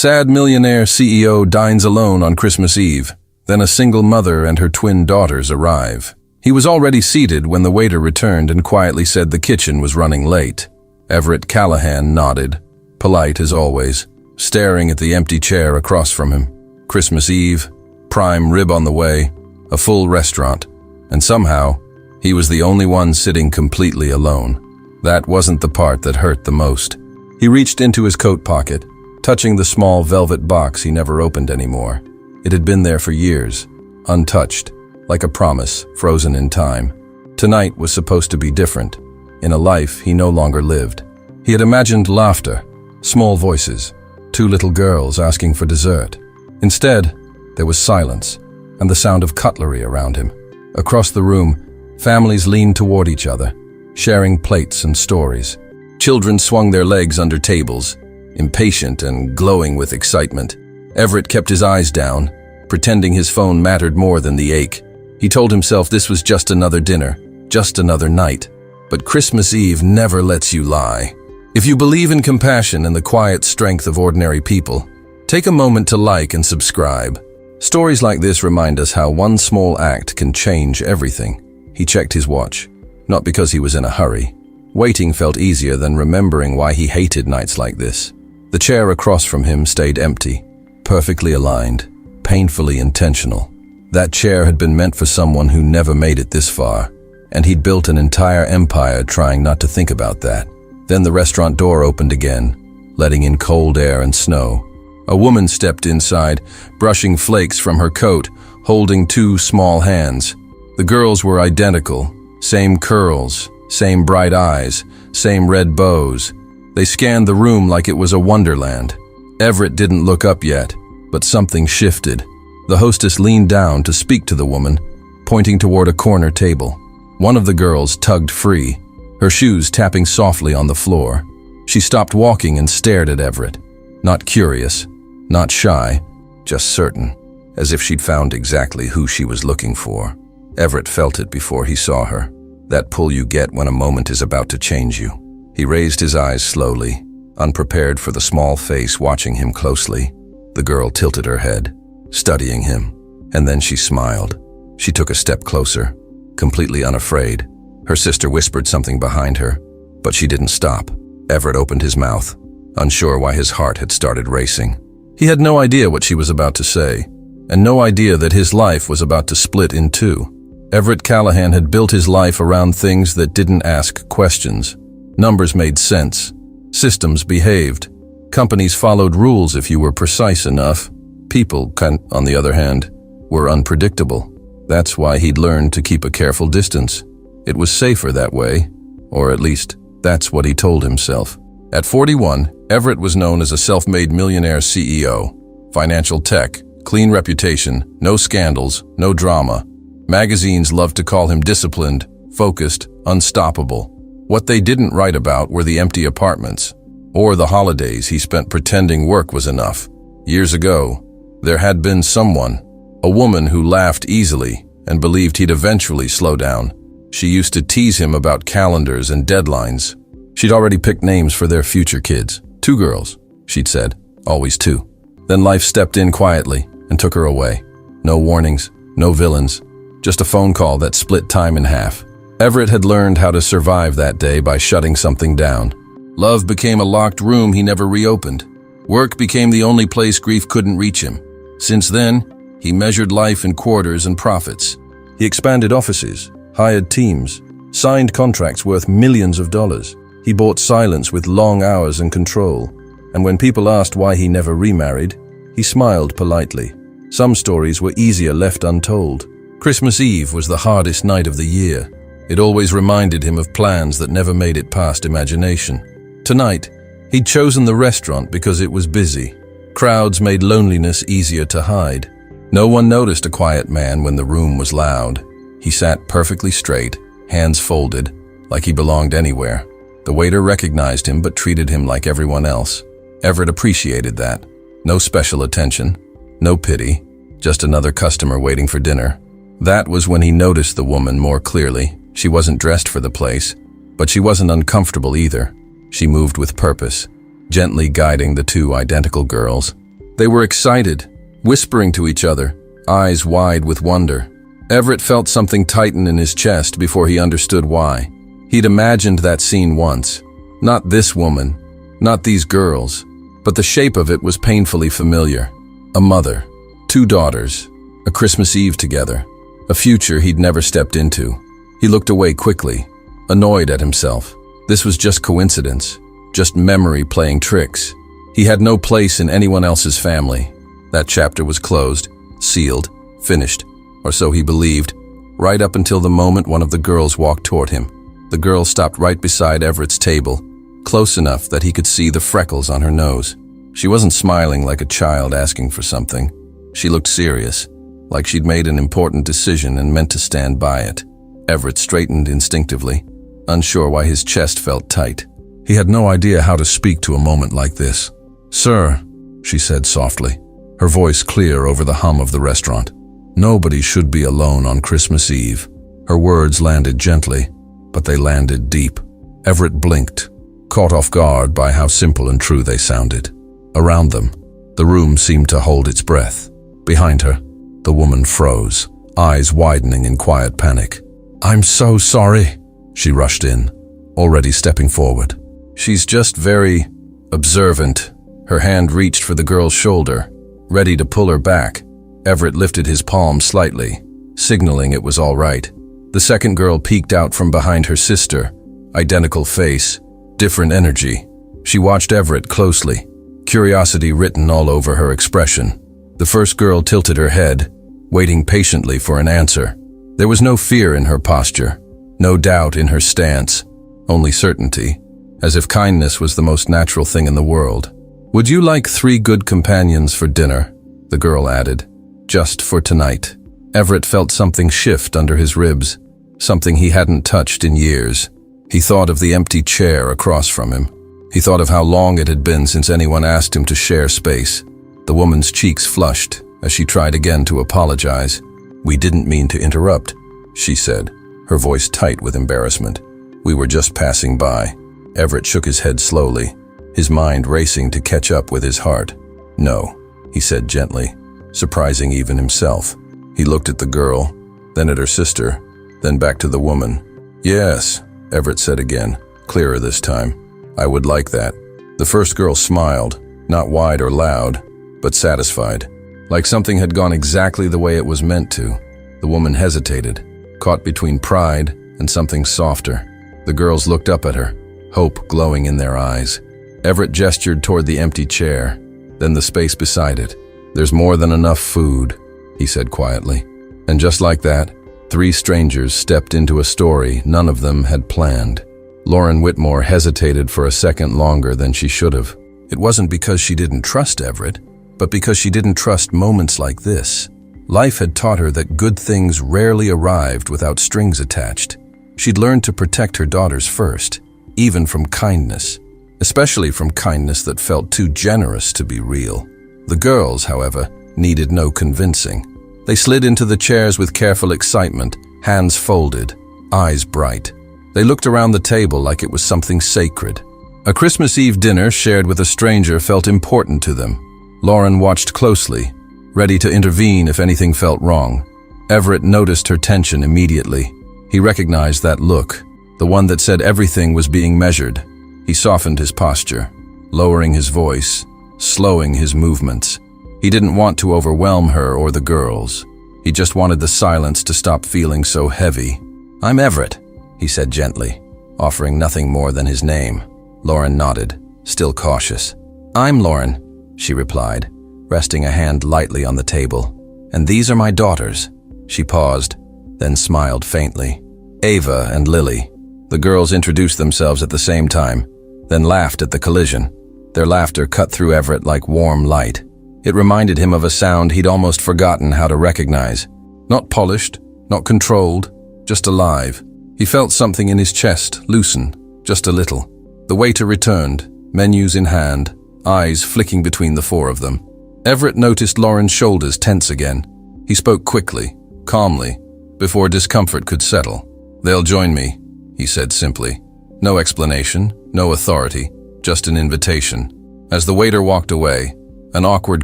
Sad millionaire CEO dines alone on Christmas Eve. Then a single mother and her twin daughters arrive. He was already seated when the waiter returned and quietly said the kitchen was running late. Everett Callahan nodded, polite as always, staring at the empty chair across from him. Christmas Eve, prime rib on the way, a full restaurant, and somehow, he was the only one sitting completely alone. That wasn't the part that hurt the most. He reached into his coat pocket, touching the small velvet box he never opened anymore. It had been there for years, untouched, like a promise frozen in time. Tonight was supposed to be different, in a life he no longer lived. He had imagined laughter, small voices, two little girls asking for dessert. Instead, there was silence and the sound of cutlery around him. Across the room, families leaned toward each other, sharing plates and stories. Children swung their legs under tables, impatient and glowing with excitement. Everett kept his eyes down, pretending his phone mattered more than the ache. He told himself this was just another dinner, just another night. But Christmas Eve never lets you lie. If you believe in compassion and the quiet strength of ordinary people, take a moment to like and subscribe. Stories like this remind us how one small act can change everything. He checked his watch, not because he was in a hurry. Waiting felt easier than remembering why he hated nights like this. The chair across from him stayed empty, perfectly aligned, painfully intentional. That chair had been meant for someone who never made it this far, and he'd built an entire empire trying not to think about that. Then the restaurant door opened again, letting in cold air and snow. A woman stepped inside, brushing flakes from her coat, holding two small hands. The girls were identical, same curls, same bright eyes, same red bows. They scanned the room like it was a wonderland. Everett didn't look up yet, but something shifted. The hostess leaned down to speak to the woman, pointing toward a corner table. One of the girls tugged free, her shoes tapping softly on the floor. She stopped walking and stared at Everett, not curious, not shy, just certain, as if she'd found exactly who she was looking for. Everett felt it before he saw her, that pull you get when a moment is about to change you. He raised his eyes slowly, unprepared for the small face watching him closely. The girl tilted her head, studying him, and then she smiled. She took a step closer, completely unafraid. Her sister whispered something behind her, but she didn't stop. Everett opened his mouth, unsure why his heart had started racing. He had no idea what she was about to say, and no idea that his life was about to split in two. Everett Callahan had built his life around things that didn't ask questions. Numbers made sense. Systems behaved. Companies followed rules if you were precise enough. People, on the other hand, were unpredictable. That's why he'd learned to keep a careful distance. It was safer that way, or at least that's what he told himself. At 41, Everett was known as a self-made millionaire CEO. Financial tech, clean reputation, no scandals, no drama. Magazines loved to call him disciplined, focused, unstoppable. What they didn't write about were the empty apartments, or the holidays he spent pretending work was enough. Years ago, there had been someone, a woman who laughed easily and believed he'd eventually slow down. She used to tease him about calendars and deadlines. She'd already picked names for their future kids. 2 girls, she'd said, always 2. Then life stepped in quietly and took her away. No warnings, no villains, just a phone call that split time in half. Everett had learned how to survive that day by shutting something down. Love became a locked room he never reopened. Work became the only place grief couldn't reach him. Since then, he measured life in quarters and profits. He expanded offices, hired teams, signed contracts worth millions of dollars. He bought silence with long hours and control. And when people asked why he never remarried, he smiled politely. Some stories were easier left untold. Christmas Eve was the hardest night of the year. It always reminded him of plans that never made it past imagination. Tonight, he'd chosen the restaurant because it was busy. Crowds made loneliness easier to hide. No one noticed a quiet man when the room was loud. He sat perfectly straight, hands folded, like he belonged anywhere. The waiter recognized him but treated him like everyone else. Everett appreciated that. No special attention, no pity, just another customer waiting for dinner. That was when he noticed the woman more clearly. She wasn't dressed for the place, but she wasn't uncomfortable either. She moved with purpose, gently guiding the 2 identical girls. They were excited, whispering to each other, eyes wide with wonder. Everett felt something tighten in his chest before he understood why. He'd imagined that scene once. Not this woman, not these girls, but the shape of it was painfully familiar. A mother, 2 daughters, a Christmas Eve together, a future he'd never stepped into. He looked away quickly, annoyed at himself. This was just coincidence, just memory playing tricks. He had no place in anyone else's family. That chapter was closed, sealed, finished, or so he believed, right up until the moment one of the girls walked toward him. The girl stopped right beside Everett's table, close enough that he could see the freckles on her nose. She wasn't smiling like a child asking for something. She looked serious, like she'd made an important decision and meant to stand by it. Everett straightened instinctively, unsure why his chest felt tight. He had no idea how to speak to a moment like this. "Sir," she said softly, her voice clear over the hum of the restaurant. "Nobody should be alone on Christmas Eve." Her words landed gently, but they landed deep. Everett blinked, caught off guard by how simple and true they sounded. Around them, the room seemed to hold its breath. Behind her, the woman froze, eyes widening in quiet panic. "I'm so sorry," she rushed in, already stepping forward. "She's just very observant." Her hand reached for the girl's shoulder, ready to pull her back. Everett lifted his palm slightly, signaling it was all right. The second girl peeked out from behind her sister, identical face, different energy. She watched Everett closely, curiosity written all over her expression. The first girl tilted her head, waiting patiently for an answer. There was no fear in her posture, no doubt in her stance, only certainty, as if kindness was the most natural thing in the world. "Would you like 3 good companions for dinner?" the girl added. "Just for tonight." Everett felt something shift under his ribs, something he hadn't touched in years. He thought of the empty chair across from him. He thought of how long it had been since anyone asked him to share space. The woman's cheeks flushed as she tried again to apologize. "We didn't mean to interrupt," she said, her voice tight with embarrassment. "We were just passing by." Everett shook his head slowly, his mind racing to catch up with his heart. "No," he said gently, surprising even himself. He looked at the girl, then at her sister, then back to the woman. "Yes," Everett said again, clearer this time. "I would like that." The first girl smiled, not wide or loud, but satisfied, like something had gone exactly the way it was meant to. The woman hesitated, caught between pride and something softer. The girls looked up at her, hope glowing in their eyes. Everett gestured toward the empty chair, then the space beside it. "There's more than enough food," he said quietly. And just like that, 3 strangers stepped into a story none of them had planned. Lauren Whitmore hesitated for a second longer than she should have. It wasn't because she didn't trust Everett, but because she didn't trust moments like this. Life had taught her that good things rarely arrived without strings attached. She'd learned to protect her daughters first, even from kindness, especially from kindness that felt too generous to be real. The girls, however, needed no convincing. They slid into the chairs with careful excitement, hands folded, eyes bright. They looked around the table like it was something sacred. A Christmas Eve dinner shared with a stranger felt important to them. Lauren watched closely, ready to intervene if anything felt wrong. Everett noticed her tension immediately. He recognized that look, the one that said everything was being measured. He softened his posture, lowering his voice, slowing his movements. He didn't want to overwhelm her or the girls. He just wanted the silence to stop feeling so heavy. "I'm Everett," he said gently, offering nothing more than his name. Lauren nodded, still cautious. "I'm Lauren," she replied, resting a hand lightly on the table. "And these are my daughters." She paused, then smiled faintly. "Ava and Lily." The girls introduced themselves at the same time, then laughed at the collision. Their laughter cut through Everett like warm light. It reminded him of a sound he'd almost forgotten how to recognize. Not polished, not controlled, just alive. He felt something in his chest loosen, just a little. The waiter returned, menus in hand, eyes flicking between the 4 of them. Everett noticed Lauren's shoulders tense again. He spoke quickly, calmly, before discomfort could settle. "They'll join me," he said simply. No explanation, no authority, just an invitation. As the waiter walked away, An awkward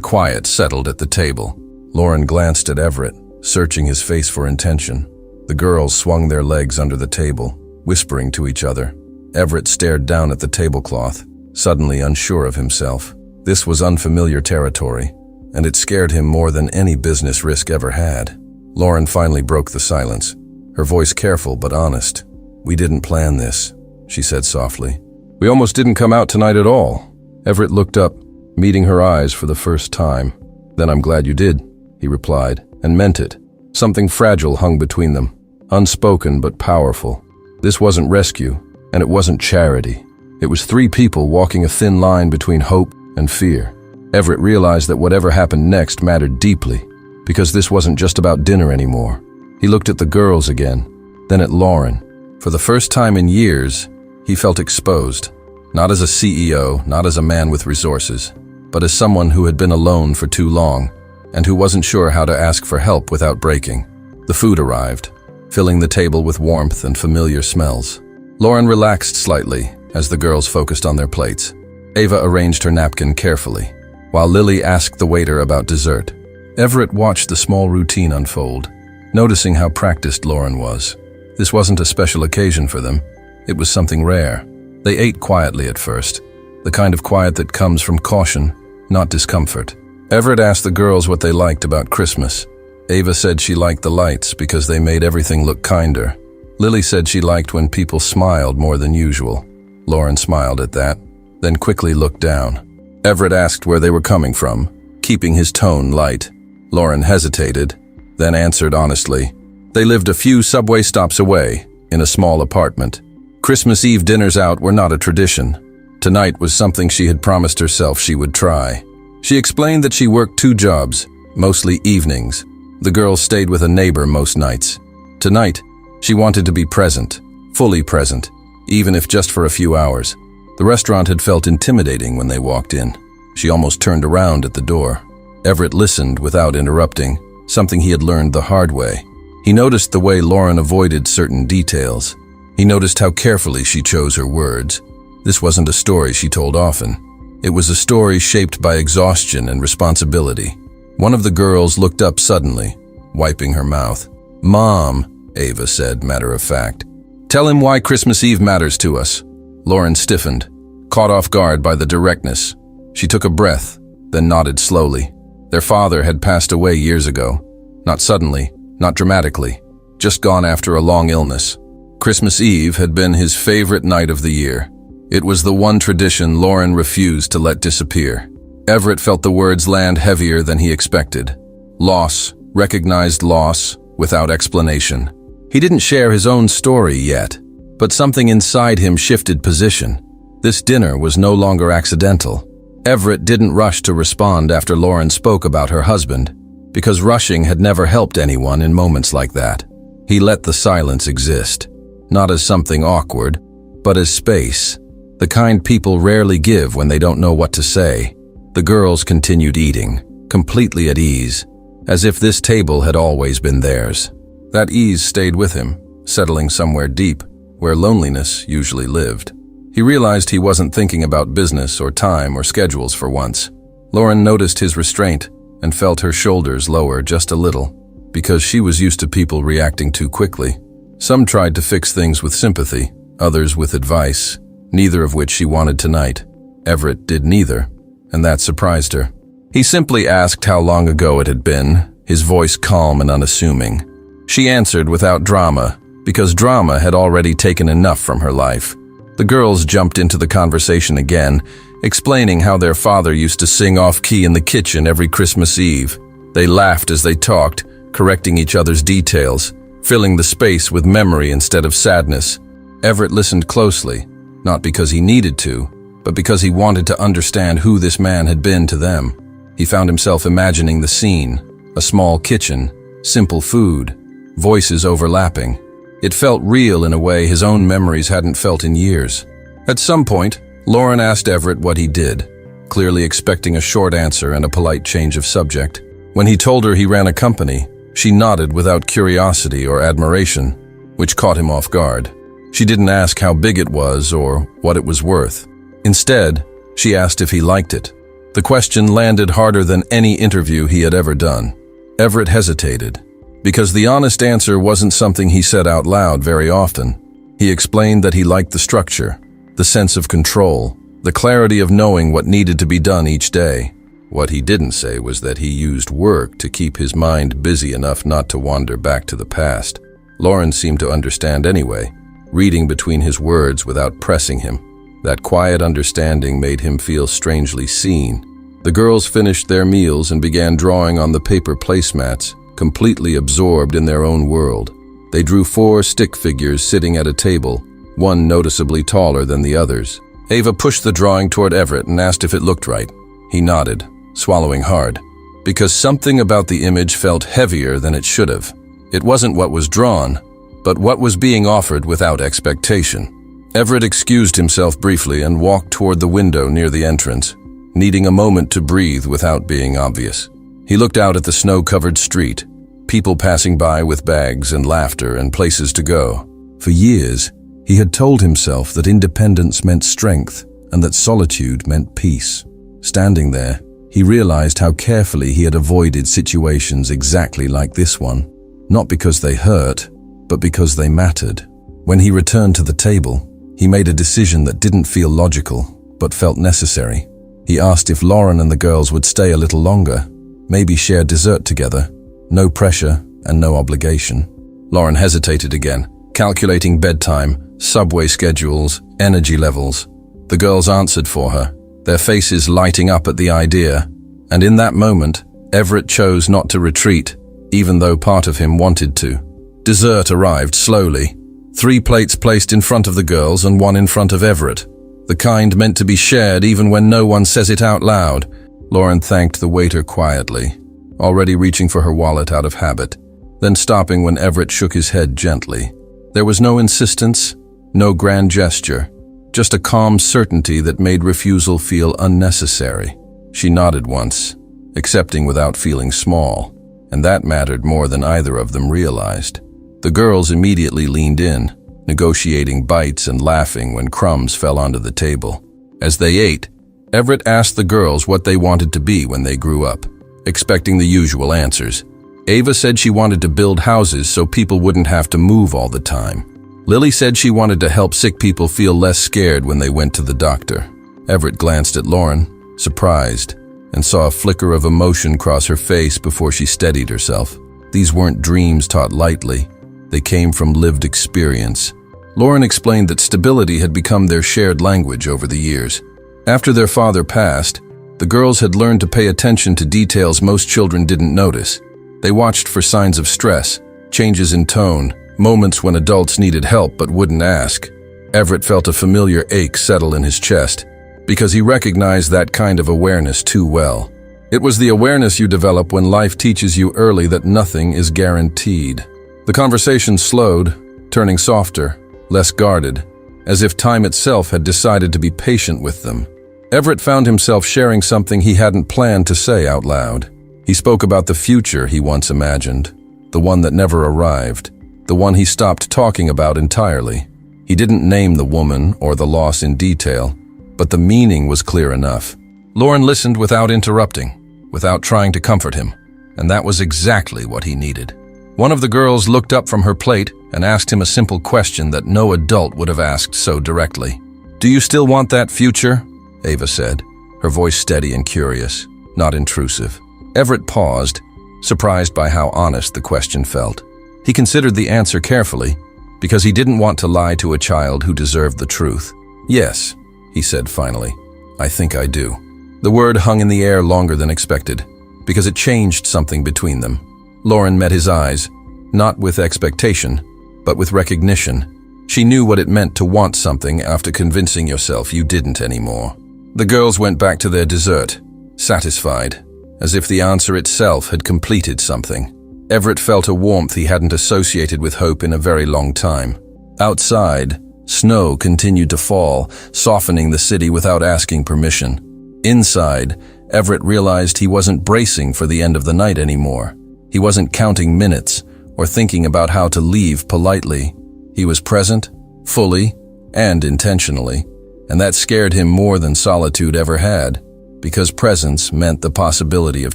quiet settled at the table. Lauren glanced at Everett, searching his face for intention. The girls swung their legs under the table, whispering to each other. Everett stared down at the tablecloth, suddenly unsure of himself. This was unfamiliar territory, and it scared him more than any business risk ever had. Lauren finally broke the silence, her voice careful but honest. "We didn't plan this," she said softly. "We almost didn't come out tonight at all." Everett looked up, meeting her eyes for the first time. "Then I'm glad you did," he replied, and meant it. Something fragile hung between them, unspoken but powerful. This wasn't rescue, and it wasn't charity. It was three people walking a thin line between hope and fear. Everett realized that whatever happened next mattered deeply, because this wasn't just about dinner anymore. He looked at the girls again, then at Lauren. For the first time in years, he felt exposed. Not as a CEO, not as a man with resources, but as someone who had been alone for too long, and who wasn't sure how to ask for help without breaking. The food arrived, filling the table with warmth and familiar smells. Lauren relaxed slightly as the girls focused on their plates. Ava arranged her napkin carefully, while Lily asked the waiter about dessert. Everett watched the small routine unfold, noticing how practiced Lauren was. This wasn't a special occasion for them. It was something rare. They ate quietly at first, the kind of quiet that comes from caution, not discomfort. Everett asked the girls what they liked about Christmas. Ava said she liked the lights because they made everything look kinder. Lily said she liked when people smiled more than usual. Lauren smiled at that, then quickly looked down. Everett asked where they were coming from, keeping his tone light. Lauren hesitated, then answered honestly. They lived a few subway stops away, in a small apartment. Christmas Eve dinners out were not a tradition. Tonight was something she had promised herself she would try. She explained that she worked 2 jobs, mostly evenings. The girls stayed with a neighbor most nights. Tonight, she wanted to be present, fully present, even if just for a few hours. The restaurant had felt intimidating when they walked in. She almost turned around at the door. Everett listened without interrupting, something he had learned the hard way. He noticed the way Lauren avoided certain details. He noticed how carefully she chose her words. This wasn't a story she told often. It was a story shaped by exhaustion and responsibility. One of the girls looked up suddenly, wiping her mouth. "Mom," Ava said, matter of fact. "Tell him why Christmas Eve matters to us." Lauren stiffened, caught off guard by the directness. She took a breath, then nodded slowly. Their father had passed away years ago. Not suddenly, not dramatically, just gone after a long illness. Christmas Eve had been his favorite night of the year. It was the one tradition Lauren refused to let disappear. Everett felt the words land heavier than he expected. Loss, recognized loss, without explanation. He didn't share his own story yet, but something inside him shifted position. This dinner was no longer accidental. Everett didn't rush to respond after Lauren spoke about her husband, because rushing had never helped anyone in moments like that. He let the silence exist, not as something awkward, but as space, the kind people rarely give when they don't know what to say. The girls continued eating, completely at ease, as if this table had always been theirs. That ease stayed with him, settling somewhere deep, where loneliness usually lived. He realized he wasn't thinking about business or time or schedules for once. Lauren noticed his restraint and felt her shoulders lower just a little, because she was used to people reacting too quickly. Some tried to fix things with sympathy, others with advice, neither of which she wanted tonight. Everett did neither, and that surprised her. He simply asked how long ago it had been, his voice calm and unassuming. She answered without drama, because drama had already taken enough from her life. The girls jumped into the conversation again, explaining how their father used to sing off-key in the kitchen every Christmas Eve. They laughed as they talked, correcting each other's details, filling the space with memory instead of sadness. Everett listened closely, not because he needed to, but because he wanted to understand who this man had been to them. He found himself imagining the scene, a small kitchen, simple food, voices overlapping. It felt real in a way his own memories hadn't felt in years. At some point, Lauren asked Everett what he did, clearly expecting a short answer and a polite change of subject. When he told her he ran a company, she nodded without curiosity or admiration, which caught him off guard. She didn't ask how big it was or what it was worth. Instead, she asked if he liked it. The question landed harder than any interview he had ever done. Everett hesitated, because the honest answer wasn't something he said out loud very often. He explained that he liked the structure, the sense of control, the clarity of knowing what needed to be done each day. What he didn't say was that he used work to keep his mind busy enough not to wander back to the past. Lauren seemed to understand anyway, reading between his words without pressing him. That quiet understanding made him feel strangely seen. The girls finished their meals and began drawing on the paper placemats, completely absorbed in their own world. They drew 4 stick figures sitting at a table, one noticeably taller than the others. Ava pushed the drawing toward Everett and asked if it looked right. He nodded, swallowing hard, because something about the image felt heavier than it should have. It wasn't what was drawn, but what was being offered without expectation. Everett excused himself briefly and walked toward the window near the entrance, needing a moment to breathe without being obvious. He looked out at the snow-covered street, people passing by with bags and laughter and places to go. For years, he had told himself that independence meant strength and that solitude meant peace. Standing there, he realized how carefully he had avoided situations exactly like this one, not because they hurt, but because they mattered. When he returned to the table, he made a decision that didn't feel logical, but felt necessary. He asked if Lauren and the girls would stay a little longer, maybe share dessert together. No pressure and no obligation. Lauren hesitated again, calculating bedtime, subway schedules, energy levels. The girls answered for her, their faces lighting up at the idea, and in that moment, Everett chose not to retreat, even though part of him wanted to. Dessert arrived slowly, 3 plates placed in front of the girls and 1 in front of Everett, the kind meant to be shared even when no one says it out loud. Lauren thanked the waiter quietly, already reaching for her wallet out of habit, then stopping when Everett shook his head gently. There was no insistence, no grand gesture, just a calm certainty that made refusal feel unnecessary. She nodded once, accepting without feeling small, and that mattered more than either of them realized. The girls immediately leaned in, negotiating bites and laughing when crumbs fell onto the table. As they ate, Everett asked the girls what they wanted to be when they grew up, expecting the usual answers. Ava said she wanted to build houses so people wouldn't have to move all the time. Lily said she wanted to help sick people feel less scared when they went to the doctor. Everett glanced at Lauren, surprised, and saw a flicker of emotion cross her face before she steadied herself. These weren't dreams taught lightly. They came from lived experience. Lauren explained that stability had become their shared language over the years. After their father passed, the girls had learned to pay attention to details most children didn't notice. They watched for signs of stress, changes in tone, moments when adults needed help but wouldn't ask. Everett felt a familiar ache settle in his chest, because he recognized that kind of awareness too well. It was the awareness you develop when life teaches you early that nothing is guaranteed. The conversation slowed, turning softer, less guarded, as if time itself had decided to be patient with them. Everett found himself sharing something he hadn't planned to say out loud. He spoke about the future he once imagined, the one that never arrived, the one he stopped talking about entirely. He didn't name the woman or the loss in detail, but the meaning was clear enough. Lauren listened without interrupting, without trying to comfort him, and that was exactly what he needed. One of the girls looked up from her plate and asked him a simple question that no adult would have asked so directly. "Do you still want that future?" Ava said, her voice steady and curious, not intrusive. Everett paused, surprised by how honest the question felt. He considered the answer carefully, because he didn't want to lie to a child who deserved the truth. "Yes," he said finally, "I think I do." The word hung in the air longer than expected, because it changed something between them. Lauren met his eyes, not with expectation, but with recognition. She knew what it meant to want something after convincing yourself you didn't anymore. The girls went back to their dessert, satisfied, as if the answer itself had completed something. Everett felt a warmth he hadn't associated with hope in a very long time. Outside, snow continued to fall, softening the city without asking permission. Inside, Everett realized he wasn't bracing for the end of the night anymore. He wasn't counting minutes or thinking about how to leave politely. He was present, fully, and intentionally, and that scared him more than solitude ever had. because presence meant the possibility of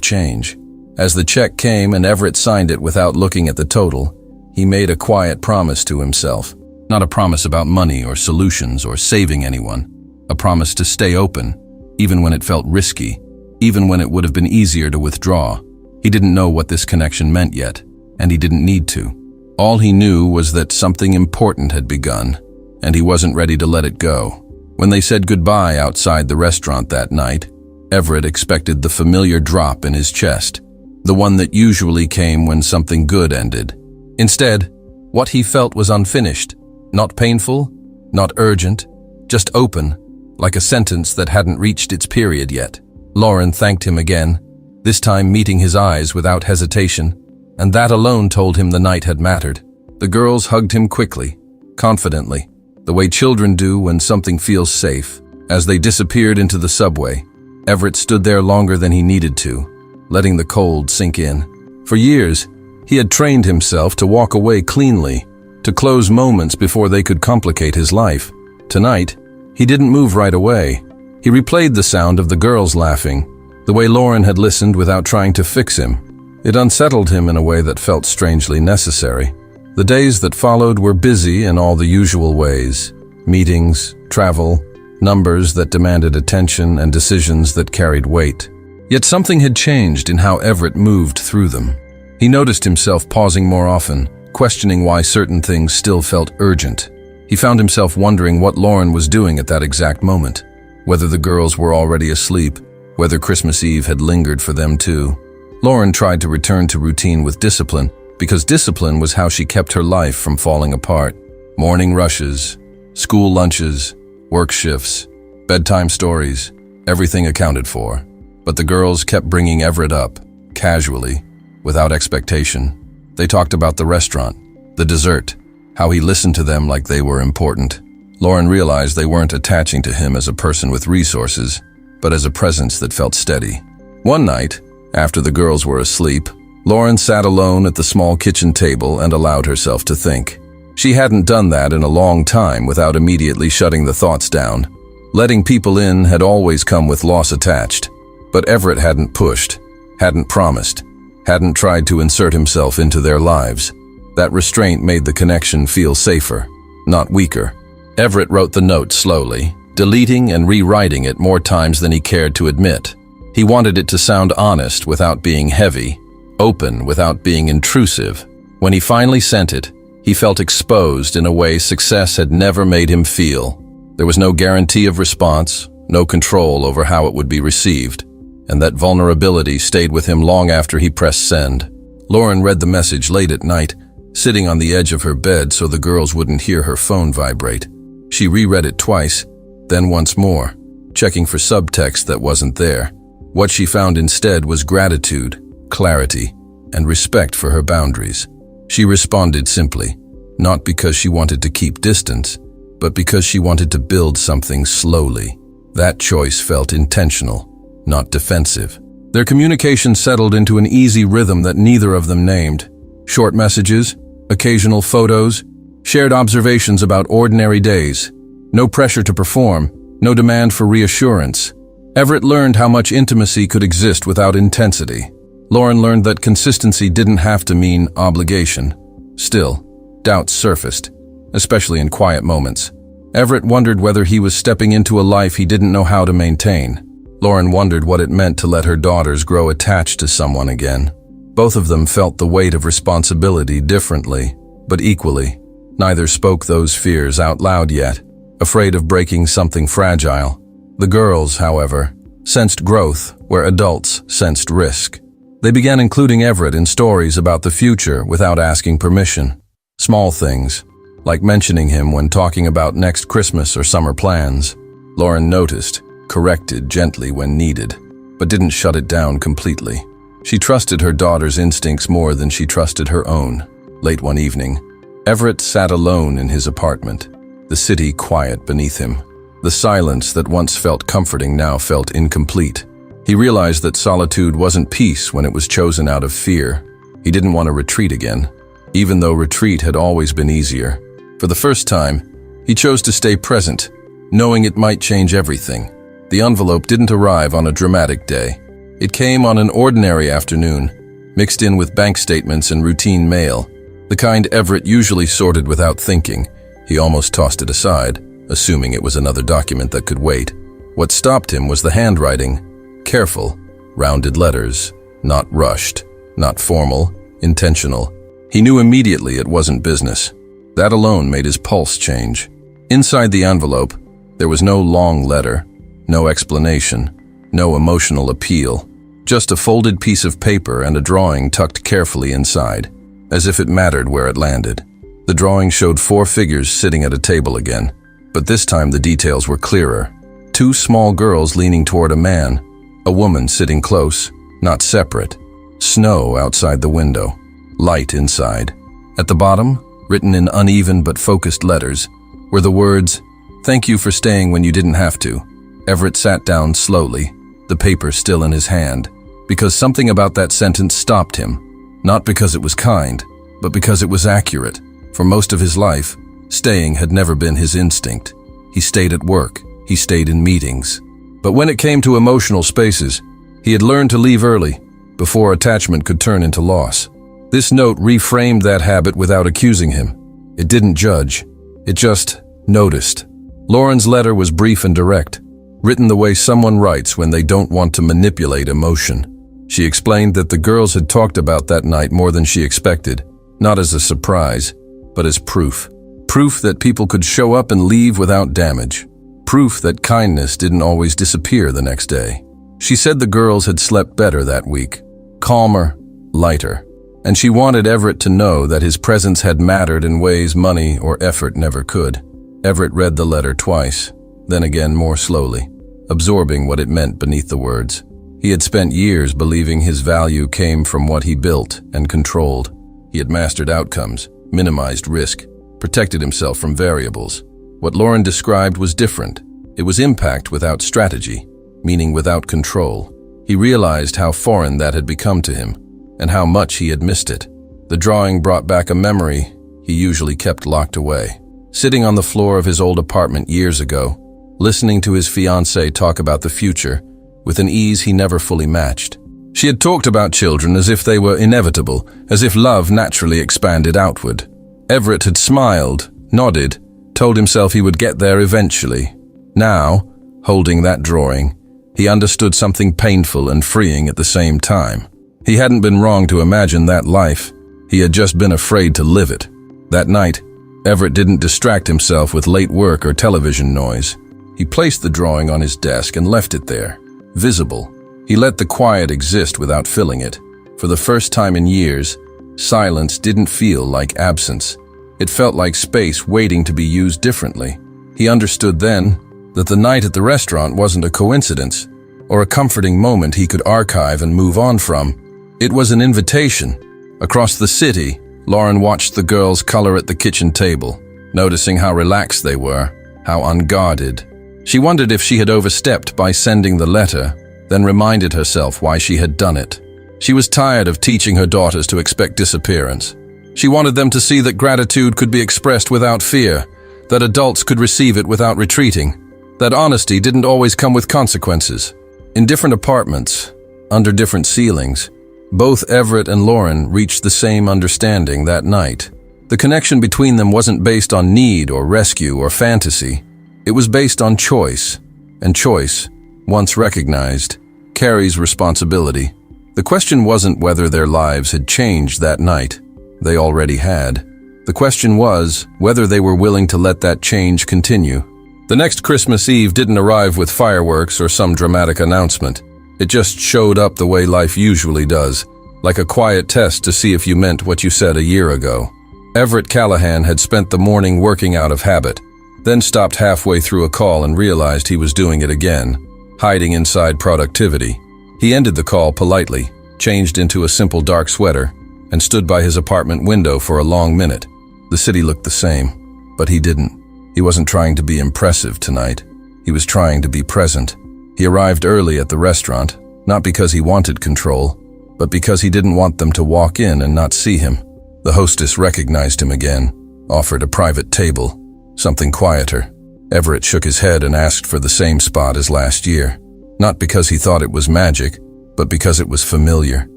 change. As the check came and Everett signed it without looking at the total, he made a quiet promise to himself. Not a promise about money or solutions or saving anyone. A promise to stay open, even when it felt risky, even when it would have been easier to withdraw. He didn't know what this connection meant yet, and he didn't need to. All he knew was that something important had begun, and he wasn't ready to let it go. When they said goodbye outside the restaurant that night, Everett expected the familiar drop in his chest, the one that usually came when something good ended. Instead, what he felt was unfinished, not painful, not urgent, just open, like a sentence that hadn't reached its period yet. Lauren thanked him again, this time meeting his eyes without hesitation, and that alone told him the night had mattered. The girls hugged him quickly, confidently, the way children do when something feels safe. As they disappeared into the subway, Everett stood there longer than he needed to, letting the cold sink in. For years, he had trained himself to walk away cleanly, to close moments before they could complicate his life. Tonight, he didn't move right away. He replayed the sound of the girls laughing, the way Lauren had listened without trying to fix him. It unsettled him in a way that felt strangely necessary. The days that followed were busy in all the usual ways: meetings, travel, numbers that demanded attention, and decisions that carried weight. Yet something had changed in how Everett moved through them. He noticed himself pausing more often, questioning why certain things still felt urgent. He found himself wondering what Lauren was doing at that exact moment, whether the girls were already asleep, whether Christmas Eve had lingered for them too. Lauren tried to return to routine with discipline, because discipline was how she kept her life from falling apart. Morning rushes, school lunches, work shifts, bedtime stories, everything accounted for. But the girls kept bringing Everett up, casually, without expectation. They talked about the restaurant, the dessert, how he listened to them like they were important. Lauren realized they weren't attaching to him as a person with resources, but as a presence that felt steady. One night, after the girls were asleep, Lauren sat alone at the small kitchen table and allowed herself to think. She hadn't done that in a long time without immediately shutting the thoughts down. Letting people in had always come with loss attached, but Everett hadn't pushed, hadn't promised, hadn't tried to insert himself into their lives. That restraint made the connection feel safer, not weaker. Everett wrote the note slowly, deleting and rewriting it more times than he cared to admit. He wanted it to sound honest without being heavy, open without being intrusive. When he finally sent it, he felt exposed in a way success had never made him feel. There was no guarantee of response, no control over how it would be received, and that vulnerability stayed with him long after he pressed send. Lauren read the message late at night, sitting on the edge of her bed so the girls wouldn't hear her phone vibrate. She reread it twice, then once more, checking for subtext that wasn't there. What she found instead was gratitude, clarity, and respect for her boundaries. She responded simply, not because she wanted to keep distance, but because she wanted to build something slowly. That choice felt intentional, not defensive. Their communication settled into an easy rhythm that neither of them named. Short messages, occasional photos, shared observations about ordinary days. No pressure to perform, no demand for reassurance. Everett learned how much intimacy could exist without intensity. Lauren learned that consistency didn't have to mean obligation. Still, doubts surfaced, especially in quiet moments. Everett wondered whether he was stepping into a life he didn't know how to maintain. Lauren wondered what it meant to let her daughters grow attached to someone again. Both of them felt the weight of responsibility differently, but equally. Neither spoke those fears out loud yet, afraid of breaking something fragile. The girls, however, sensed growth where adults sensed risk. They began including Everett in stories about the future without asking permission. Small things, like mentioning him when talking about next Christmas or summer plans. Lauren noticed, corrected gently when needed, but didn't shut it down completely. She trusted her daughter's instincts more than she trusted her own. Late one evening, Everett sat alone in his apartment, the city quiet beneath him. The silence that once felt comforting now felt incomplete. He realized that solitude wasn't peace when it was chosen out of fear. He didn't want to retreat again, even though retreat had always been easier. For the first time, he chose to stay present, knowing it might change everything. The envelope didn't arrive on a dramatic day. It came on an ordinary afternoon, mixed in with bank statements and routine mail, the kind Everett usually sorted without thinking. He almost tossed it aside, assuming it was another document that could wait. What stopped him was the handwriting. Careful, rounded letters, not rushed, not formal, intentional. He knew immediately it wasn't business. That alone made his pulse change. Inside the envelope, there was no long letter, no explanation, no emotional appeal, just a folded piece of paper and a drawing tucked carefully inside, as if it mattered where it landed. The drawing showed 4 figures sitting at a table again, but this time the details were clearer. 2 small girls leaning toward a man, a woman sitting close, not separate. Snow outside the window, light inside. At the bottom, written in uneven but focused letters, were the words, "Thank you for staying when you didn't have to." Everett sat down slowly, the paper still in his hand, because something about that sentence stopped him. Not because it was kind, but because it was accurate. For most of his life, staying had never been his instinct. He stayed at work, he stayed in meetings. But when it came to emotional spaces, he had learned to leave early, before attachment could turn into loss. This note reframed that habit without accusing him. It didn't judge, it just noticed. Lauren's letter was brief and direct, written the way someone writes when they don't want to manipulate emotion. She explained that the girls had talked about that night more than she expected, not as a surprise, but as proof. Proof that people could show up and leave without damage. Proof that kindness didn't always disappear the next day. She said the girls had slept better that week, calmer, lighter, and she wanted Everett to know that his presence had mattered in ways money or effort never could. Everett read the letter twice, then again more slowly, absorbing what it meant beneath the words. He had spent years believing his value came from what he built and controlled. He had mastered outcomes, minimized risk, protected himself from variables. What Lauren described was different. It was impact without strategy, meaning without control. He realized how foreign that had become to him, and how much he had missed it. The drawing brought back a memory he usually kept locked away. Sitting on the floor of his old apartment years ago, listening to his fiancée talk about the future, with an ease he never fully matched. She had talked about children as if they were inevitable, as if love naturally expanded outward. Everett had smiled, nodded, told himself he would get there eventually. Now, holding that drawing, he understood something painful and freeing at the same time. He hadn't been wrong to imagine that life. He had just been afraid to live it. That night, Everett didn't distract himself with late work or television noise. He placed the drawing on his desk and left it there, visible. He let the quiet exist without filling it. For the first time in years, silence didn't feel like absence. It felt like space waiting to be used differently. He understood then that the night at the restaurant wasn't a coincidence or a comforting moment he could archive and move on from. It was an invitation. Across the city, Lauren watched the girls color at the kitchen table, noticing how relaxed they were, how unguarded. She wondered if she had overstepped by sending the letter, then reminded herself why she had done it. She was tired of teaching her daughters to expect disappearance. She wanted them to see that gratitude could be expressed without fear, that adults could receive it without retreating, that honesty didn't always come with consequences. In different apartments, under different ceilings, both Everett and Lauren reached the same understanding that night. The connection between them wasn't based on need or rescue or fantasy. It was based on choice, and choice, once recognized, carries responsibility. The question wasn't whether their lives had changed that night. They already had. The question was whether they were willing to let that change continue. The next Christmas Eve didn't arrive with fireworks or some dramatic announcement. It just showed up the way life usually does, like a quiet test to see if you meant what you said a year ago. Everett Callahan had spent the morning working out of habit, then stopped halfway through a call and realized he was doing it again, hiding inside productivity. He ended the call politely, changed into a simple dark sweater, and stood by his apartment window for a long minute. The city looked the same, but he didn't. He wasn't trying to be impressive tonight. He was trying to be present. He arrived early at the restaurant, not because he wanted control, but because he didn't want them to walk in and not see him. The hostess recognized him again, offered a private table, something quieter. Everett shook his head and asked for the same spot as last year. Not because he thought it was magic, but because it was familiar.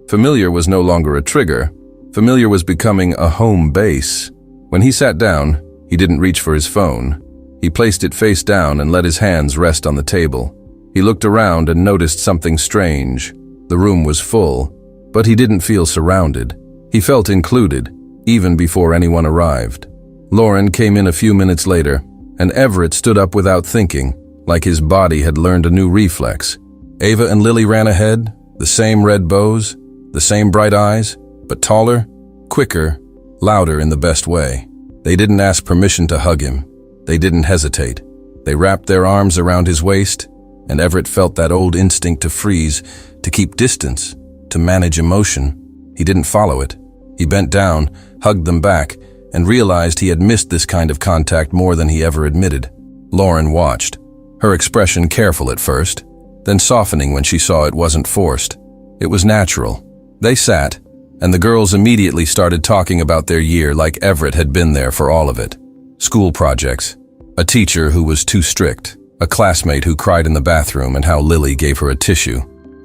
Familiar was no longer a trigger. Familiar was becoming a home base. When he sat down, he didn't reach for his phone. He placed it face down and let his hands rest on the table. He looked around and noticed something strange. The room was full, but he didn't feel surrounded. He felt included, even before anyone arrived. Lauren came in a few minutes later, and Everett stood up without thinking, like his body had learned a new reflex. Ava and Lily ran ahead, the same red bows, the same bright eyes, but taller, quicker, louder in the best way. They didn't ask permission to hug him. They didn't hesitate. They wrapped their arms around his waist, and Everett felt that old instinct to freeze, to keep distance, to manage emotion. He didn't follow it. He bent down, hugged them back, and realized he had missed this kind of contact more than he ever admitted. Lauren watched, her expression careful at first, then softening when she saw it wasn't forced. It was natural. They sat, and the girls immediately started talking about their year like Everett had been there for all of it. School projects, a teacher who was too strict, a classmate who cried in the bathroom, and how Lily gave her a tissue.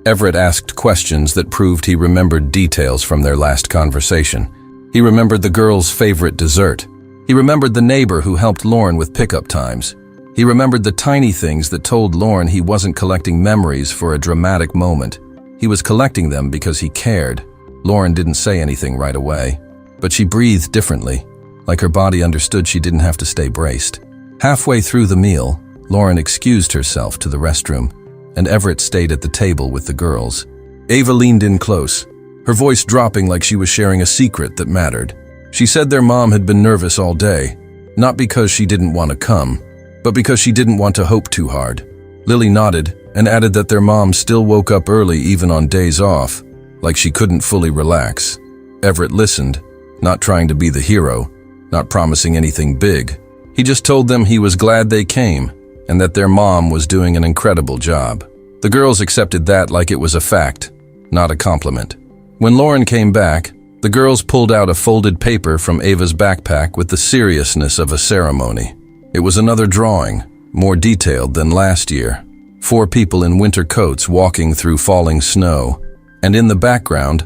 Everett asked questions that proved he remembered details from their last conversation. He remembered the girl's favorite dessert. He remembered the neighbor who helped Lauren with pickup times. He remembered the tiny things that told Lauren he wasn't collecting memories for a dramatic moment. He was collecting them because he cared. Lauren didn't say anything right away, but she breathed differently, like her body understood she didn't have to stay braced. Halfway through the meal, Lauren excused herself to the restroom, and Everett stayed at the table with the girls. Ava leaned in close, her voice dropping like she was sharing a secret that mattered. She said their mom had been nervous all day, not because she didn't want to come, but because she didn't want to hope too hard. Lily nodded and added that their mom still woke up early even on days off, like she couldn't fully relax. Everett listened, not trying to be the hero, not promising anything big. He just told them he was glad they came and that their mom was doing an incredible job. The girls accepted that like it was a fact, not a compliment. When Lauren came back, the girls pulled out a folded paper from Ava's backpack with the seriousness of a ceremony. It was another drawing, more detailed than last year. 4 people in winter coats walking through falling snow, and in the background,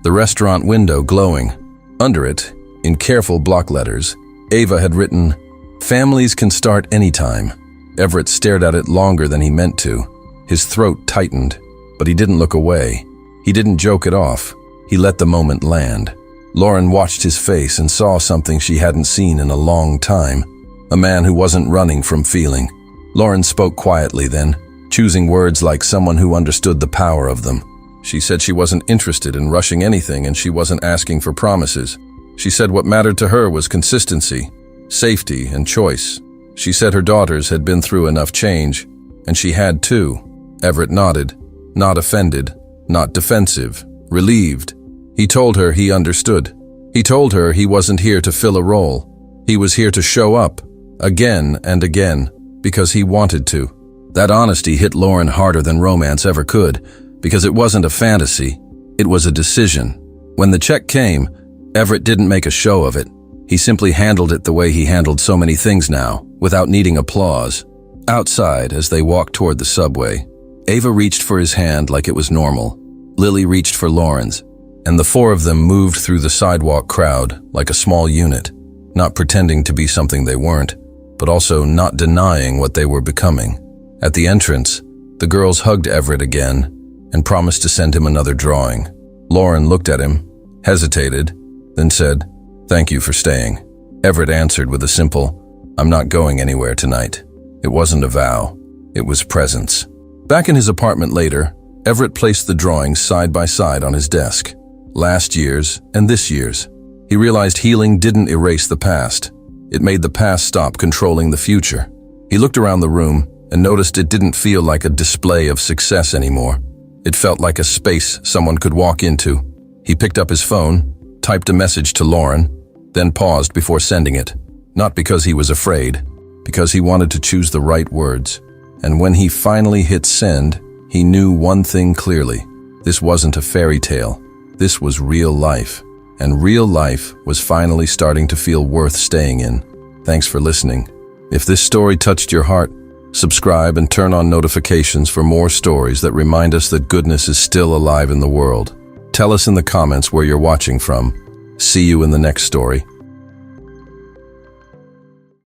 the restaurant window glowing. Under it, in careful block letters, Ava had written, "Families can start anytime." Everett stared at it longer than he meant to. His throat tightened, but he didn't look away. He didn't joke it off. He let the moment land. Lauren watched his face and saw something she hadn't seen in a long time. A man who wasn't running from feeling. Lauren spoke quietly then, choosing words like someone who understood the power of them. She said she wasn't interested in rushing anything and she wasn't asking for promises. She said what mattered to her was consistency, safety, and choice. She said her daughters had been through enough change, and she had too. Everett nodded, not offended, not defensive, relieved. He told her he understood. He told her he wasn't here to fill a role. He was here to show up, again and again, because he wanted to. That honesty hit Lauren harder than romance ever could, because it wasn't a fantasy, it was a decision. When the check came, Everett didn't make a show of it. He simply handled it the way he handled so many things now, without needing applause. Outside, as they walked toward the subway, Ava reached for his hand like it was normal. Lily reached for Lauren's, and the 4 of them moved through the sidewalk crowd like a small unit, not pretending to be something they weren't, but also not denying what they were becoming. At the entrance, the girls hugged Everett again and promised to send him another drawing. Lauren looked at him, hesitated, then said, "Thank you for staying." Everett answered with a simple, "I'm not going anywhere tonight." It wasn't a vow, it was presence. Back in his apartment later, Everett placed the drawings side by side on his desk. Last year's and this year's. He realized healing didn't erase the past. It made the past stop controlling the future. He looked around the room and noticed it didn't feel like a display of success anymore. It felt like a space someone could walk into. He picked up his phone, typed a message to Lauren, then paused before sending it. Not because he was afraid, because he wanted to choose the right words. And when he finally hit send, he knew one thing clearly. This wasn't a fairy tale. This was real life. And real life was finally starting to feel worth staying in. Thanks for listening. If this story touched your heart, subscribe and turn on notifications for more stories that remind us that goodness is still alive in the world. Tell us in the comments where you're watching from. See you in the next story.